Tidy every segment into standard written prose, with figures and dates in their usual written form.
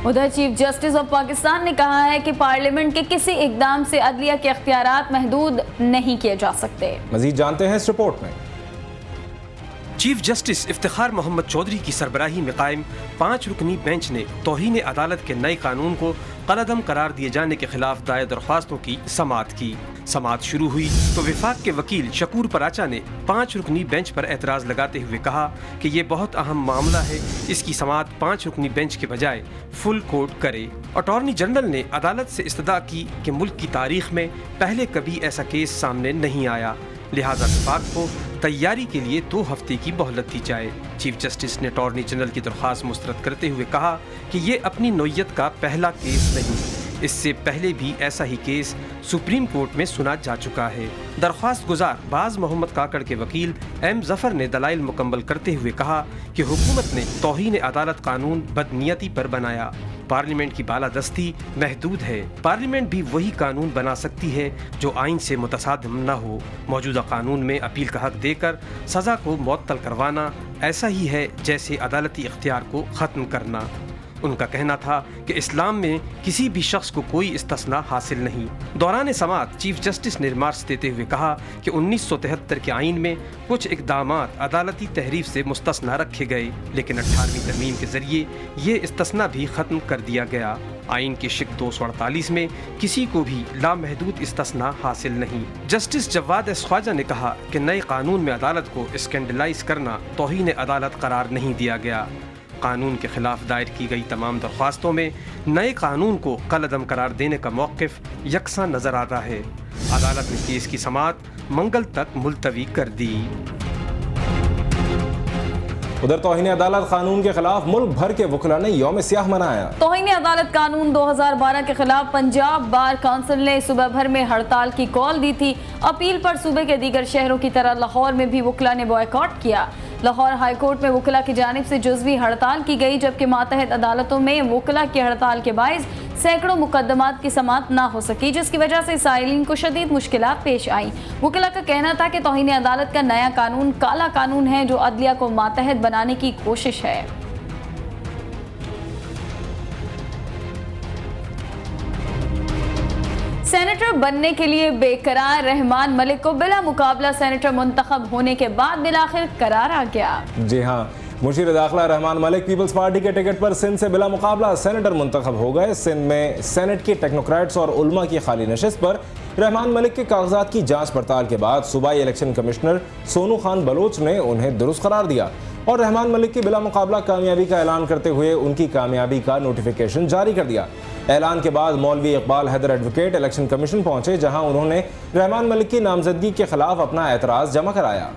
उधर chief justice of Pakistan ने कहा है कि पार्लियामेंट के किसी इकदाम से अदलिया के इख्तियारात महदूद नहीं किए जा सकते। मजीद जानते हैं इस रिपोर्ट में। चीफ जस्टिस इफ्तिखार मोहम्मद चौधरी की सरबराही में कायम 5 रुकनी बेंच ने तौहीन अदालत के नए कानून को कलअदम करार दिए जाने के खिलाफ दायर दरख्वास्तों की समाअत की। समाअत शुरू हुई तो विफाक के वकील शकूर पराचा ने 5 रुकनी बेंच पर एतराज़ लगाते हुए कहा कि ये बहुत अहम मामला है, इसकी समाअत 5 रुकनी बेंच के बजाय फुल कोर्ट करे। अटॉर्नी जनरल ने अदालत से इस्तदा की कि मुल्क की तारीख में पहले कभी ऐसा केस सामने नहीं आया, लिहाजा विफाक को तैयारी के लिए 2 हफ्ते की मोहलत दी जाए। चीफ जस्टिस ने अटॉर्नी जनरल की दरख्वास्त मुस्तरद करते हुए कहा कि ये अपनी नौयत का पहला केस नहीं, इससे पहले भी ऐसा ही केस सुप्रीम कोर्ट में सुना जा चुका है। दरख्वास्त गुजार बाज मोहम्मद काकड़ के वकील एम जफर ने दलाइल मुकम्मल करते हुए कहा कि हुकूमत ने तौहीन अदालत कानून बदनीयती पर बनाया। पार्लियामेंट की बालादस्ती महदूद है, पार्लियामेंट भी वही कानून बना सकती है जो आइन से मुतसादिम न हो। मौजूदा कानून में अपील का हक देकर सज़ा को मुअत्तल करवाना ऐसा ही है जैसे अदालती इख्तियार को ख़त्म करना। उनका कहना था कि इस्लाम में किसी भी शख्स को कोई इस्तिस्ना हासिल नहीं। दौरान समाअत चीफ जस्टिस ने रिमार्क्स देते हुए कहा कि 1973 के आइन में कुछ इक़दामात अदालती तहरीफ से मुस्तस्ना रखे गए, लेकिन 18वीं तरमीम के ज़रिए ये इस्तिस्ना भी ख़त्म कर दिया गया। आइन के शिक 248 में किसी को भी लामहदूद इस्तिस्ना हासिल नहीं। जस्टिस जवाद एस ख्वाजा ने कहा कि नए कानून में अदालत को स्कैंडलाइज करना तौहीन अदालत करार नहीं दिया गया। कानून के खिलाफ दायर की गई तमाम दरख्वास्तों में नए कानून को कलअदम करार देने का मौक़िफ़ यकसा नज़र आता है। अदालत ने केस की समाअत मंगल तक मुलतवी कर दी। उधर तौहीन अदालत कानून के खिलाफ मुल्क भर के वकला ने यौम सियाह मनाया। तौहीन अदालत कानून 2012 के खिलाफ पंजाब बार काउंसिल ने सुबह भर में हड़ताल की कॉल दी थी। अपील पर सूबे के दीगर शहरों की तरह लाहौर में भी वकला ने बॉयकॉट किया। लाहौर हाई कोर्ट में वकला की जानिब से जुज़वी हड़ताल की गई, जबकि मातहत अदालतों में वकला की हड़ताल के बाइस सैकड़ों मुकदमात की समाअत ना हो सकी, जिसकी वजह से साइलिन को शदीद मुश्किलात पेश आई। वकला का कहना था कि तौहीन अदालत का नया कानून काला कानून है जो अदलिया को मातहत बनाने की कोशिश है। सेनेटर बनने के लिए बेकरार रहमान मलिक को बिला मुकाबला सेनेटर मुंतखब होने के बाद बिलाखिर करार आ गया। जी हाँ, मुशीर दाखिला रहमान मलिक पीपल्स पार्टी के टिकट पर सिंध से बिला मुकाबला सेनेटर मुंतखब हो गए। सिंध में सेनेट के टेक्नोक्रेट्स और उलमा की खाली नशिस्त पर रहमान मलिक के कागजात की जांच पड़ताल के बाद सूबाई इलेक्शन कमिश्नर सोनू खान बलोच ने उन्हें दुरुस्त करार दिया और रहमान मलिक की बिला मुकाबला कामयाबी का ऐलान करते हुए उनकी कामयाबी का नोटिफिकेशन जारी कर दिया। ऐलान के बाद मौलवी Iqbal Haider advocate election commission पहुंचे, जहां उन्होंने रहमान मलिक की नामजदगी के खिलाफ अपना एतराज़ जमा कराया।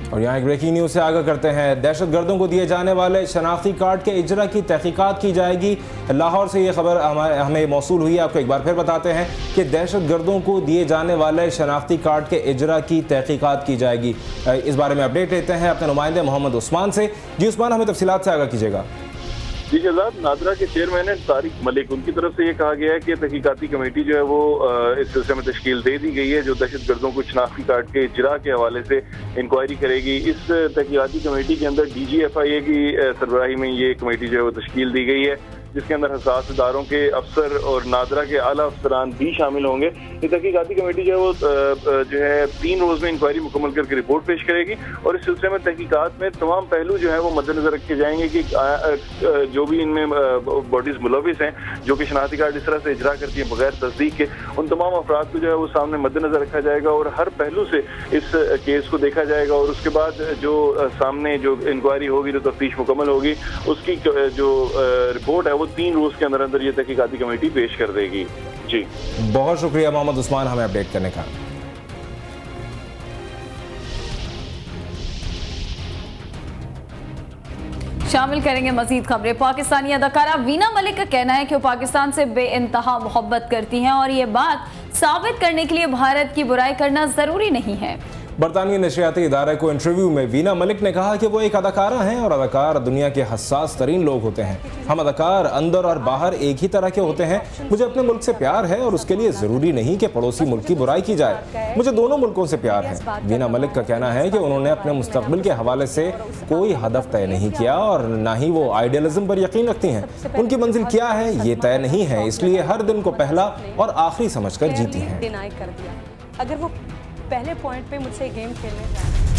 और यहाँ एक ब्रेकिंग न्यूज़ से आगाह करते हैं। दहशत गर्दों को दिए जाने वाले शनाख्ती कार्ड के इजरा की तहकीकात की जाएगी। लाहौर से ये खबर हमें मौसूल हुई है। आपको एक बार फिर बताते हैं कि दहशत गर्दों को दिए जाने वाले शनाख्ती कार्ड के इजरा की तहकीकात की जाएगी। इस बारे में अपडेट लेते हैं अपने नुमाइंदे मोहम्मद उस्मान से। जी उस्मान, हमें तफसीलात से आगाह कीजिएगा। जी शहजाद, नादरा के चेयरमैन है तारिक मलिक, उनकी तरफ से ये कहा गया है कि तहकीकाती कमेटी जो है वो इस सिलसिले में तश्कील दे दी गई है जो दहशत गर्दों को शनाख्ती कार्ड के इजरा के हवाले से इंक्वायरी करेगी। इस तहकीकाती कमेटी के अंदर DGFIA की सरबराही में ये कमेटी जो है वो तश्कील दी गई है, जिसके अंदर हसास इदारों के अफसर और नादरा के आला अफसरान भी शामिल होंगे। ये तहकीकाती कमेटी जो है वो जो है 3 रोज में इंक्वायरी मुकम्मल करके रिपोर्ट पेश करेगी और इस सिलसिले में तहकीकात में तमाम पहलू जो है वो मद्देनजर रखे जाएंगे कि जो भी इनमें बॉडीज मुलविस हैं जो कि शनाख्ती कार्ड इस तरह से इजरा करती है बगैर तस्दीक के, उन तमाम अफराद को जो है वो सामने मद्देनजर रखा जाएगा और हर पहलू से इस केस को देखा जाएगा और उसके बाद जो सामने जो इंक्वायरी होगी, जो तफ्तीश मुकम्मल होगी, उसकी जो रिपोर्ट है वो 3 रोज के अंदर अंदर ये तहकीकाती कमेटी पेश कर देगी। जी बहुत शुक्रिया मोहम्मद उस्मान हमें अपडेट करने का। शामिल करेंगे मजीद खबरें। पाकिस्तानी अदाकारा वीना मलिक का कहना है कि वो पाकिस्तान से बेइंतहा मोहब्बत करती हैं और ये बात साबित करने के लिए भारत की बुराई करना जरूरी नहीं है। बरतानवी नशरियाती इदारे को इंटरव्यू में वीना मलिक ने कहा कि वो एक अदाकारा हैं और अदाकार दुनिया के हसास तरीन लोग होते हैं। हम अदाकार अंदर और बाहर एक ही तरह के होते हैं। मुझे अपने मुल्क से प्यार है और उसके लिए ज़रूरी नहीं कि पड़ोसी मुल्क की बुराई की जाए। मुझे दोनों मुल्कों से प्यार है। वीना मलिक का कहना है कि उन्होंने अपने मुस्तकबिल के हवाले से कोई हदफ तय नहीं किया और ना ही वो आइडियलिज्म पर यकीन रखती हैं। उनकी मंजिल क्या है ये तय नहीं है, इसलिए हर दिन को पहला और आखिरी समझकर जीती हैं। डिनाई कर दिया। अगर वो पहले पॉइंट पे मुझसे गेम खेलने जाए